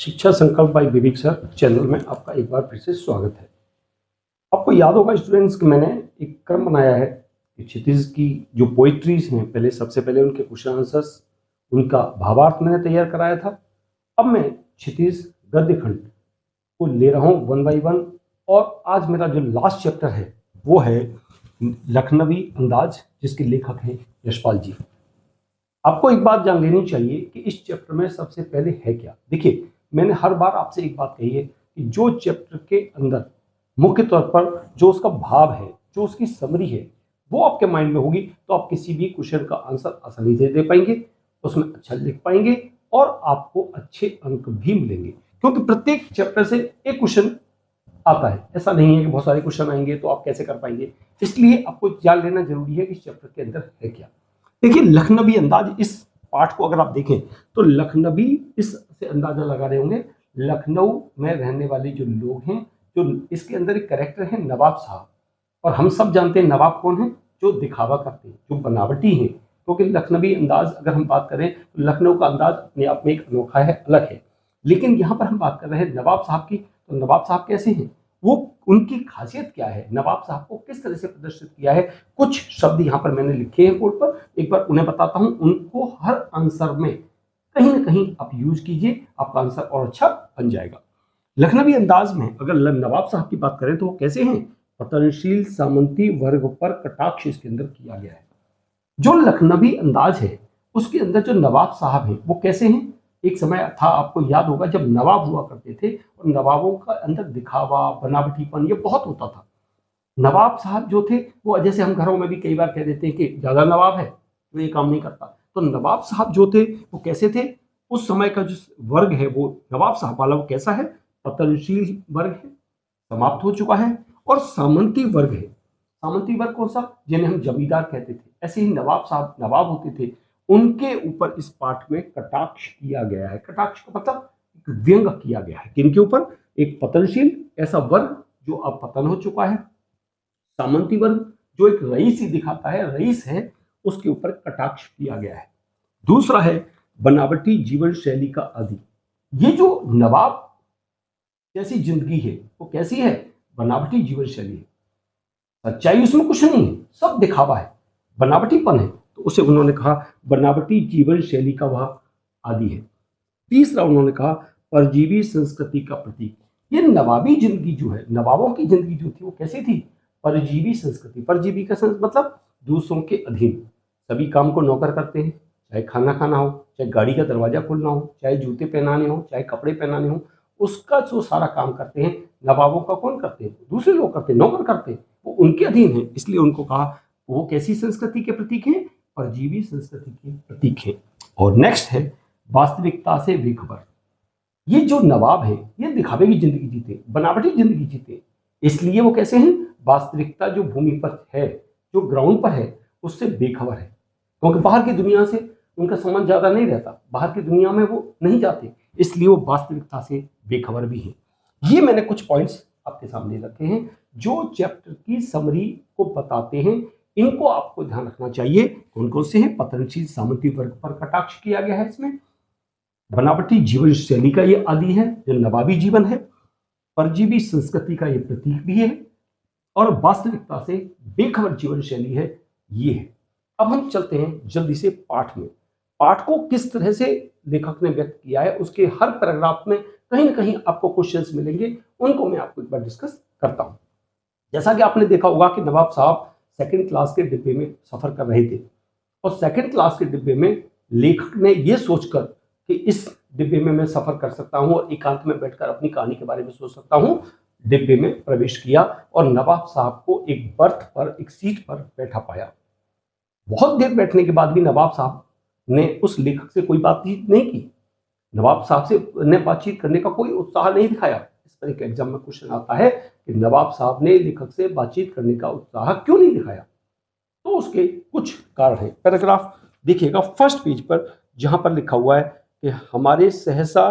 शिक्षा संकल्प बाय विवेक sir channel में आपका एक बार फिर से स्वागत है। आपको याद होगा स्टूडेंट्स कि मैंने एक क्रम बनाया है कि क्षितिज की जो पोइट्रीज हैं, पहले सबसे पहले उनके क्वेश्चन आंसर्स, उनका भावार्थ मैंने तैयार कराया था। अब मैं क्षितिज गद्य खंड को ले रहा हूँ वन बाई वन, और आज मेरा जो लास्ट चैप्टर है वो है लखनवी अंदाज, जिसके लेखक हैं यशपाल जी। आपको एक बात जान लेनी चाहिए कि इस चैप्टर में सबसे पहले है क्या। देखिए, मैंने हर बार आपसे एक बात कही है कि जो चैप्टर के अंदर मुख्य तौर पर जो उसका भाव है, जो उसकी समरी है, वो आपके माइंड में होगी तो आप किसी भी क्वेश्चन का आंसर आसानी से दे पाएंगे, उसमें अच्छा लिख पाएंगे और आपको अच्छे अंक भी मिलेंगे। क्योंकि प्रत्येक चैप्टर से एक क्वेश्चन आता है, ऐसा नहीं है कि बहुत सारे क्वेश्चन आएंगे तो आप कैसे कर पाएंगे। इसलिए आपको जान लेना जरूरी है कि इस चैप्टर के अंदर है क्या। देखिए, लखनवी अंदाज, इस पाठ को अगर आप देखें तो लखनवी, इससे अंदाजा लगा रहे होंगे लखनऊ में रहने वाले जो लोग हैं, जो इसके अंदर एक कैरेक्टर है नवाब साहब। और हम सब जानते हैं नवाब कौन है, जो दिखावा करते हैं, जो बनावटी हैं। क्योंकि लखनवी अंदाज अगर हम बात करें तो लखनऊ का अंदाज अपने आप में एक अनोखा है, अलग है। लेकिन यहाँ पर हम बात कर रहे हैं नवाब साहब की, तो नवाब साहब कैसे हैं, वो उनकी खासियत क्या है, नवाब साहब को किस तरह से प्रदर्शित किया है। कुछ शब्द यहाँ पर मैंने लिखे हैं बोर्ड पर, एक बार उन्हें बताता हूँ। उनको हर आंसर में कहीं ना कहीं आप यूज कीजिए, आपका आंसर और अच्छा बन जाएगा। लखनवी अंदाज में अगर नवाब साहब की बात करें तो वो कैसे हैं, पतनशील सामंती वर्ग पर कटाक्ष इसके अंदर किया गया है। जो लखनवी अंदाज है उसके अंदर जो नवाब साहब हैं वो कैसे हैं। एक समय था, आपको याद होगा, जब नवाब हुआ करते थे और नवाबों का अंदर दिखावा, बनावटीपन ये बहुत होता था। नवाब साहब जो थे वो, जैसे हम घरों में भी कई बार कह देते हैं कि ज्यादा नवाब है तो ये काम नहीं करता, तो नवाब साहब जो थे वो कैसे थे। उस समय का जो वर्ग है वो नवाब साहब वाला वो कैसा है, पतनशील वर्ग है, समाप्त हो चुका है। और सामंती वर्ग है। सामंती वर्ग कौन सा, जिन्हें हम जमींदार कहते थे, ऐसे ही नवाब साहब नवाब होते थे, उनके ऊपर इस पाठ में कटाक्ष किया गया है। कटाक्ष का मतलब एक व्यंग किया गया है किनके ऊपर, एक पतनशील ऐसा वर्ग जो अब पतन हो चुका है, सामंती वर्ग जो एक रईस ही दिखाता है, रईस है, उसके ऊपर कटाक्ष किया गया है। दूसरा है बनावटी जीवन शैली का आदि। ये जो नवाब जैसी जिंदगी है वो कैसी है, बनावटी जीवन शैली है। सच्चाई उसमें कुछ नहीं है, सब दिखावा है, बनावटीपन है, तो उसे उन्होंने कहा बनावटी जीवन शैली का वह आदि है। तीसरा उन्होंने कहा परजीवी संस्कृति का प्रतीक। ये नवाबी जिंदगी जो है, नवाबों की जिंदगी जो थी वो कैसी थी, परजीवी संस्कृति। परजीवी का मतलब दूसरों के अधीन, सभी काम को नौकर करते हैं, चाहे खाना खाना हो, चाहे गाड़ी का दरवाजा खोलना हो, चाहे जूते पहनाने हो, चाहे कपड़े पहनाने हो, उसका जो सारा काम करते हैं नवाबों का कौन करते हैं, दूसरे लोग करते हैं, नौकर करते हैं, वो उनके अधीन है। इसलिए उनको कहा वो कैसी संस्कृति के प्रतीक हैं, परजीवी संस्कृति के प्रतीक हैं। और नेक्स्ट है वास्तविकता से बेखबर। ये जो नवाब है ये दिखावे की जिंदगी जीते, बनावटी जिंदगी जीते, इसलिए वो कैसे हैं, वास्तविकता जो भूमि पर है, जो ग्राउंड पर है, उससे बेखबर है। क्योंकि बाहर की दुनिया से उनका संबंध ज्यादा नहीं रहता, बाहर की दुनिया में वो नहीं जाते, इसलिए वो वास्तविकता से बेखबर भी हैं। ये मैंने कुछ पॉइंट्स आपके सामने रखे हैं जो चैप्टर की समरी को बताते हैं। इनको आपको ध्यान रखना चाहिए। कौन कौन से हैं, पतनशील सामंती वर्ग पर कटाक्ष किया गया है, इसमें बनावटी जीवन शैली का ये आदि है जो नवाबी जीवन है, परजीवी संस्कृति का ये प्रतीक भी है, और वास्तविकता से बेखबर जीवन शैली है, ये है। अब हम चलते हैं जल्दी से पाठ में। पाठ को किस तरह से लेखक ने व्यक्त किया है, उसके हर पैराग्राफ में कहीं ना कहीं आपको क्वेश्चंस मिलेंगे, उनको मैं आपको एक बार डिस्कस करता हूं। जैसा कि आपने देखा होगा कि नवाब साहब सेकंड क्लास के डिब्बे में सफर कर रहे थे, और सेकंड क्लास के डिब्बे में लेखक ने यह सोचकर कि इस डिब्बे में मैं सफर कर सकता हूं और एकांत में बैठकर अपनी कहानी के बारे में सोच सकता हूं, डिब्बे में प्रवेश किया और नवाब साहब को एक बर्थ पर, एक सीट पर बैठा पाया। बहुत देर बैठने के बाद भी नवाब साहब ने उस लेखक से कोई बातचीत नहीं की, नवाब साहब से ने बातचीत करने का कोई उत्साह नहीं दिखाया। इस पर एक एग्जाम में क्वेश्चन आता है कि नवाब साहब ने लेखक से बातचीत करने का उत्साह क्यों नहीं दिखाया, तो उसके कुछ कारण हैं। पैराग्राफ देखिएगा फर्स्ट पेज पर, जहां पर लिखा हुआ है कि हमारे सहसा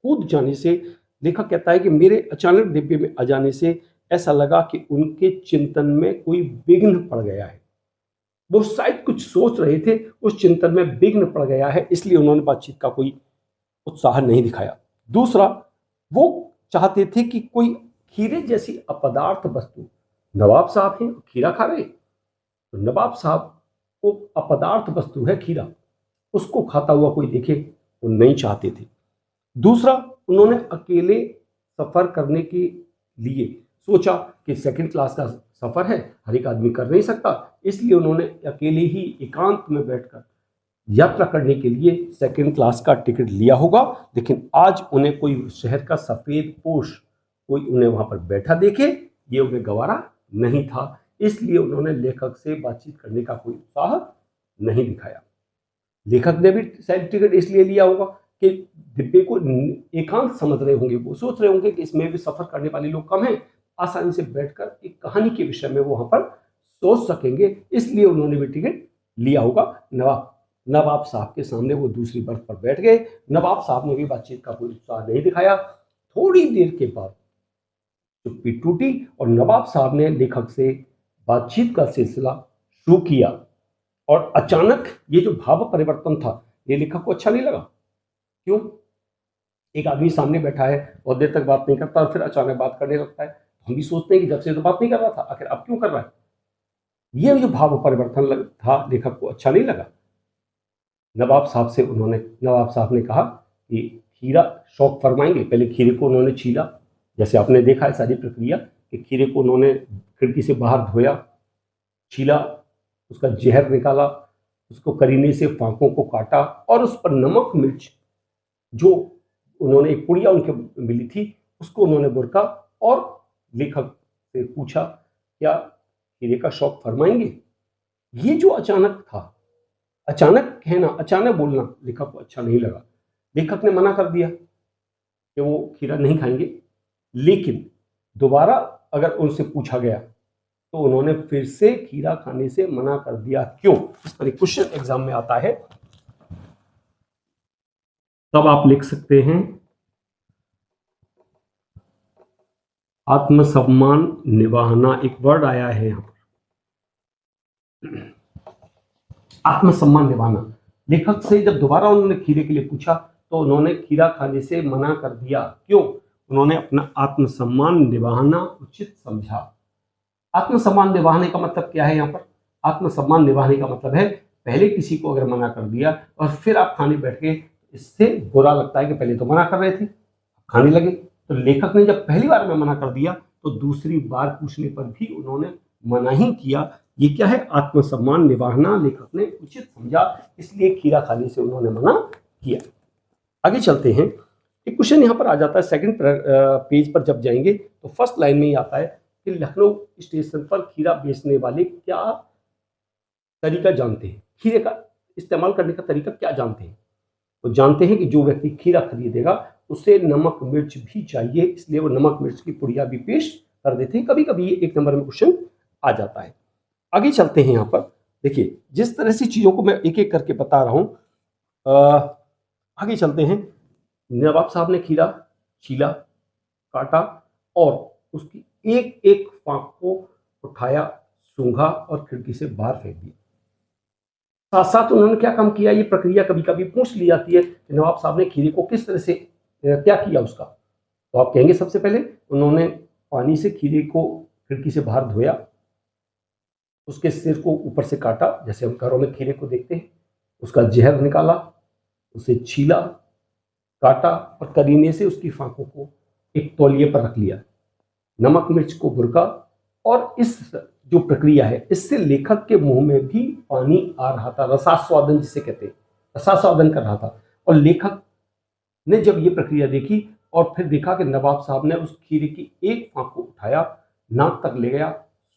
कूद जाने से, लेखक कहता है कि मेरे अचानक डिब्बे में आ जाने से ऐसा लगा कि उनके चिंतन में कोई विघ्न पड़ गया है। वो शायद कुछ सोच रहे थे, उस चिंतन में विघ्न पड़ गया है, इसलिए उन्होंने बातचीत का कोई उत्साह नहीं दिखाया। दूसरा, वो चाहते थे कि कोई खीरे जैसी अपदार्थ वस्तु, नवाब साहब हैं खीरा खा रहे, तो नवाब साहब को अपदार्थ वस्तु है खीरा, उसको खाता हुआ कोई देखे वो नहीं चाहते थे। दूसरा, उन्होंने अकेले सफर करने के लिए सोचा कि सेकंड क्लास का सफर है, हर एक आदमी कर नहीं सकता, इसलिए उन्होंने अकेले ही एकांत में बैठकर यात्रा करने के लिए सेकंड क्लास का टिकट लिया होगा। लेकिन आज उन्हें कोई शहर का सफेद पोश कोई उन्हें वहां पर बैठा देखे, ये उन्हें गवारा नहीं था, इसलिए उन्होंने लेखक से बातचीत करने का कोई उत्साह नहीं दिखाया। लेखक ने भी शायद टिकट इसलिए लिया होगा कि डिब्बे को एकांत समझ रहे होंगे, वो सोच रहे होंगे कि इसमें भी सफर करने वाले लोग कम हैं, आसानी से बैठकर एक कहानी के विषय में वो वहां पर सोच सकेंगे, इसलिए उन्होंने भी टिकट लिया होगा। नवाब साहब के सामने वो दूसरी बर्थ पर बैठ गए। नवाब साहब ने भी बातचीत का कोई उत्साह नहीं दिखाया। थोड़ी देर के बाद चुप्पी टूटी और नवाब साहब ने लेखक से बातचीत का सिलसिला शुरू किया। और अचानक ये जो भाव परिवर्तन था, ये लेखक को अच्छा नहीं लगा। क्यों? एक आदमी सामने बैठा है, बहुत देर तक बात नहीं करता और फिर अचानक बात करने लगता है। हम भी सोचते हैं कि जब से तो बात नहीं कर रहा था, आखिर अब क्यों कर रहा है? ये जो भाव परिवर्तन था, लेखक को अच्छा नहीं लगा। नवाब साहब ने कहा कि खीरा शौक फरमाएंगे। पहले खीरे को उन्होंने छीला, जैसे आपने देखा है सारी प्रक्रिया कि खीरे को उन्होंने खिड़की से बाहर धोया, छीला, उसका जहर निकाला, उसको करीने से फांकों को काटा और उस पर नमक मिर्च, जो उन्होंने एक पुड़िया उनके मिली थी, उसको उन्होंने बुरका और लेखक से पूछा, क्या खीरे का शौक फरमाएंगे? ये जो अचानक था, अचानक कहना, अचानक बोलना लेखक को अच्छा नहीं लगा। लेखक ने मना कर दिया कि वो खीरा नहीं खाएंगे, लेकिन दोबारा अगर उनसे पूछा गया तो उन्होंने फिर से खीरा खाने से मना कर दिया। क्यों? इस पर एक क्वेश्चन एग्जाम में आता है, तब आप लिख सकते हैं आत्मसम्मान निभाना। एक वर्ड आया है यहां पर, आत्मसम्मान निभाना। लेखक से जब दोबारा उन्होंने खीरे के लिए पूछा तो उन्होंने खीरा खाने से मना कर दिया। क्यों? उन्होंने अपना आत्मसम्मान निभाना उचित समझा। आत्मसम्मान निभाने का मतलब क्या है? यहाँ पर आत्मसम्मान निभाने का मतलब है, पहले किसी को अगर मना कर दिया और फिर आप खाने बैठ गए, इससे बुरा लगता है कि पहले तो मना कर रहे थे, खाने लगे। तो लेखक ने जब पहली बार में मना कर दिया तो दूसरी बार पूछने पर भी उन्होंने मना ही किया। ये क्या है? आत्मसम्मान निभाना लेखक ने उचित समझा, इसलिए खीरा खाने से उन्होंने मना किया। आगे चलते हैं। एक क्वेश्चन यहाँ पर आ जाता है, सेकंड पेज पर जब जाएंगे तो फर्स्ट लाइन में ही आता है कि लखनऊ स्टेशन पर खीरा बेचने वाले क्या तरीका जानते हैं? खीरे का इस्तेमाल करने का तरीका क्या जानते हैं? वो जानते हैं कि जो व्यक्ति खीरा खरीदेगा उसे नमक मिर्च भी चाहिए, इसलिए वो नमक मिर्च की पुड़िया भी पेश कर देते हैं। कभी कभी ये एक नंबर में क्वेश्चन आ जाता है। आगे चलते हैं। यहाँ पर देखिए, जिस तरह से चीज़ों को मैं एक एक करके बता रहा हूँ, आगे चलते हैं। नवाब साहब ने खीरा छीला, काटा और उसकी एक एक फांक को उठाया, सूंघा और खिड़की से बाहर फेंक दिया। साथ साथ उन्होंने क्या काम किया? ये प्रक्रिया कभी कभी पूछ ली जाती है कि नवाब साहब ने खीरे को किस तरह से क्या किया उसका। तो आप कहेंगे सबसे पहले उन्होंने पानी से खीरे को खिड़की से बाहर धोया, उसके सिर को ऊपर से काटा, जैसे हम घरों में खीरे को देखते हैं, उसका जहर निकाला, उसे छीला, काटा और करीने से उसकी फांकों को एक तौलिए पर रख लिया, नमक मिर्च को बुरका और इस जो प्रक्रिया है इससे लेखक के मुंह में भी पानी आ रहा था, रसास्वादन जिसे कहते हैं, रसास्वादन कर रहा था। और लेखक ने जब ये प्रक्रिया देखी और फिर देखा कि नवाब साहब ने उस खीरे की एक फांक को उठाया, नाक तक ले गया,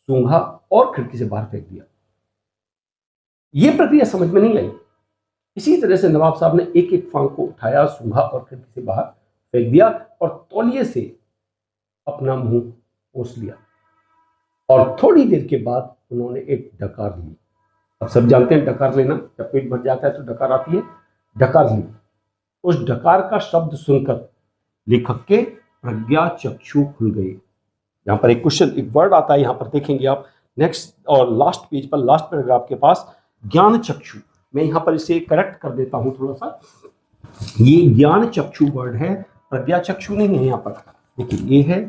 सूंघा और खिड़की से बाहर फेंक दिया। ये प्रक्रिया समझ में नहीं आई। इसी तरह से नवाब साहब ने एक एक फांक को उठाया, सूंघा और खिड़की से बाहर फेंक दिया और तौलिए से अपना मुंह पोंछ लिया और थोड़ी देर के बाद उन्होंने एक डकार ली। अब सब जानते हैं डकार लेना, जब पेट भर जाता है तो डकार आती है। डकार ली। उस डकार का शब्द सुनकर लेखक के प्रज्ञा चक्षु खुल गए। यहाँ पर एक क्वेश्चन, एक वर्ड आता है, यहाँ पर देखेंगे आप नेक्स्ट और लास्ट पेज पर, लास्ट पैराग्राफ के पास, ज्ञान चक्षु। मैं यहाँ पर इसे करेक्ट कर देता हूँ थोड़ा सा। ये ज्ञान चक्षु वर्ड है प्रज्ञा चक्षु नहीं है यहाँ पर, देखिए ये है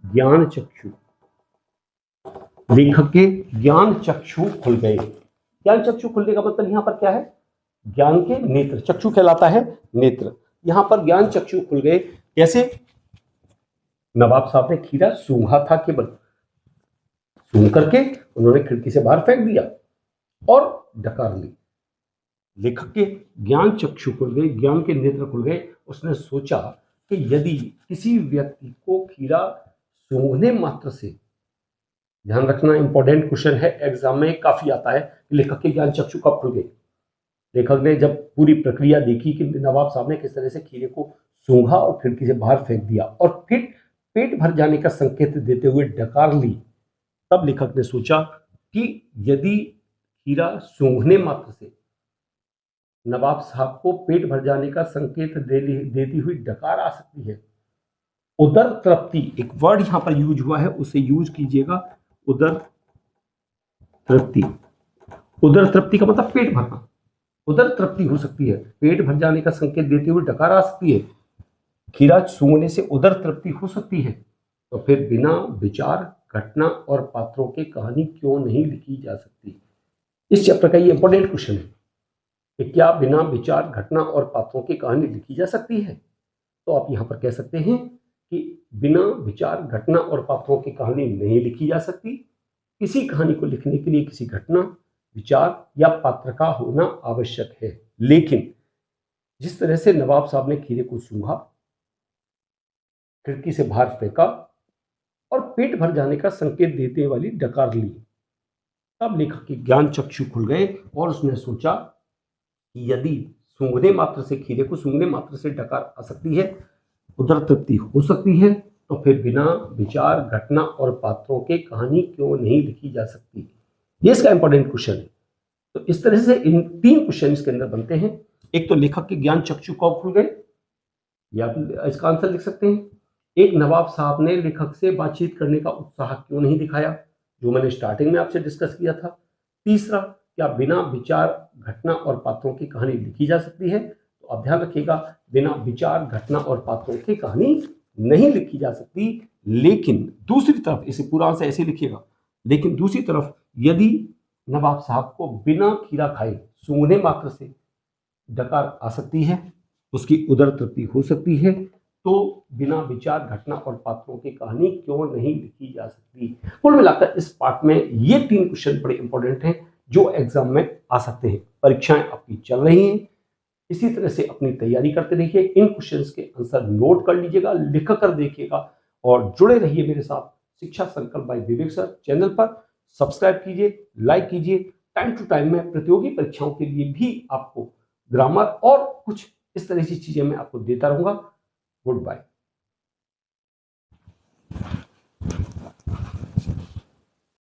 ज्ञान चक्षु। लेखक के ज्ञान चक्षु खुल गए। ज्ञान चक्षु खुलने का मतलब यहाँ पर क्या है, ज्ञान के नेत्र, चक्षु कहलाता है नेत्र। यहां पर ज्ञान चक्षु खुल गए। कैसे? नवाब साहब ने खीरा सूंघा था, केवल सूंघ करके उन्होंने खिड़की से बाहर फेंक दिया और डकार ली। लेखक के ज्ञान चक्षु खुल गए, ज्ञान के नेत्र खुल गए। उसने सोचा कि यदि किसी व्यक्ति को खीरा सूंघने मात्र से, ध्यान रखना इंपॉर्टेंट क्वेश्चन है, एग्जाम में काफी आता है, लेखक के ज्ञान चक्षु कब खुल गए। लेखक ने जब पूरी प्रक्रिया देखी कि नवाब साहब ने किस तरह से खीरे को सूंघा और खिड़की से बाहर फेंक दिया और फिर पेट भर जाने का संकेत देते हुए डकार ली, तब लेखक ने सोचा कि यदि खीरा सूंघने मात्र से नवाब साहब को पेट भर जाने का संकेत देती हुई डकार आ सकती है, उदर तृप्ति, एक वर्ड यहां पर यूज हुआ है, उसे यूज कीजिएगा, उदर तृप्ति। उदर तृप्ति का मतलब पेट भरना, उदर तृप्ति हो सकती है, पेट भर जाने का संकेत देते हुए डकार आ सकती है, खीरा सूंघने से उदर तृप्ति हो सकती है, तो फिर बिना विचार घटना और पात्रों की कहानी क्यों नहीं लिखी जा सकती। इस चैप्टर का ये इंपॉर्टेंट क्वेश्चन है कि क्या बिना विचार घटना और पात्रों की कहानी लिखी जा सकती है। तो आप यहां पर कह सकते हैं कि बिना विचार घटना और पात्रों की कहानी नहीं लिखी जा सकती। किसी कहानी को लिखने के लिए किसी घटना, विचार या पात्र का होना आवश्यक है, लेकिन जिस तरह से नवाब साहब ने खीरे को सूंघा, खिड़की से बाहर फेंका और पेट भर जाने का संकेत देने वाली डकार ली, तब लेखक के ज्ञान चक्षु खुल गए और उसने सोचा कि यदि सूंघने मात्र से, खीरे को सूंघने मात्र से डकार आ सकती है, उदर तृप्ति हो सकती है, तो फिर बिना विचार घटना और पात्रों के कहानी क्यों नहीं लिखी जा सकती। ये इसका इंपॉर्टेंट क्वेश्चन है। तो इस तरह से इन 3 क्वेश्चन इसके अंदर बनते हैं। एक तो लेखक के ज्ञान चक्षु कब खुल गए, या इसका आंसर लिख सकते हैं। एक, नवाब साहब ने लेखक से बातचीत करने का उत्साह क्यों नहीं दिखाया, जो मैंने स्टार्टिंग में आपसे डिस्कस किया था। तीसरा, क्या बिना विचार घटना और पात्रों की कहानी लिखी जा सकती है। तो आप ध्यान रखिएगा, बिना विचार घटना और पात्रों की कहानी नहीं लिखी जा सकती, लेकिन दूसरी तरफ, इसे पूरा आंसर ऐसे लिखिएगा, लेकिन दूसरी तरफ यदि नवाब साहब को बिना खीरा खाए सूंघने मात्र से डकार आ सकती है, उसकी उदर तृप्ति हो सकती है, तो बिना विचार घटना और पात्रों की कहानी क्यों नहीं लिखी जा सकती। कुल मिलाकर इस पार्ट में ये 3 क्वेश्चन बड़े इंपॉर्टेंट हैं जो एग्जाम में आ सकते हैं। परीक्षाएं आपकी चल रही हैं, इसी तरह से अपनी तैयारी करते रहिए। इन क्वेश्चंस के आंसर नोट कर लीजिएगा, लिख कर देखिएगा और जुड़े रहिए मेरे साथ शिक्षा संकल्प बाय विवेक सर चैनल पर। सब्सक्राइब कीजिए, लाइक कीजिए। टाइम टू टाइम में प्रतियोगी परीक्षाओं के लिए भी आपको ग्रामर और कुछ इस तरह की चीजें मैं आपको देता रहूंगा। Good bye.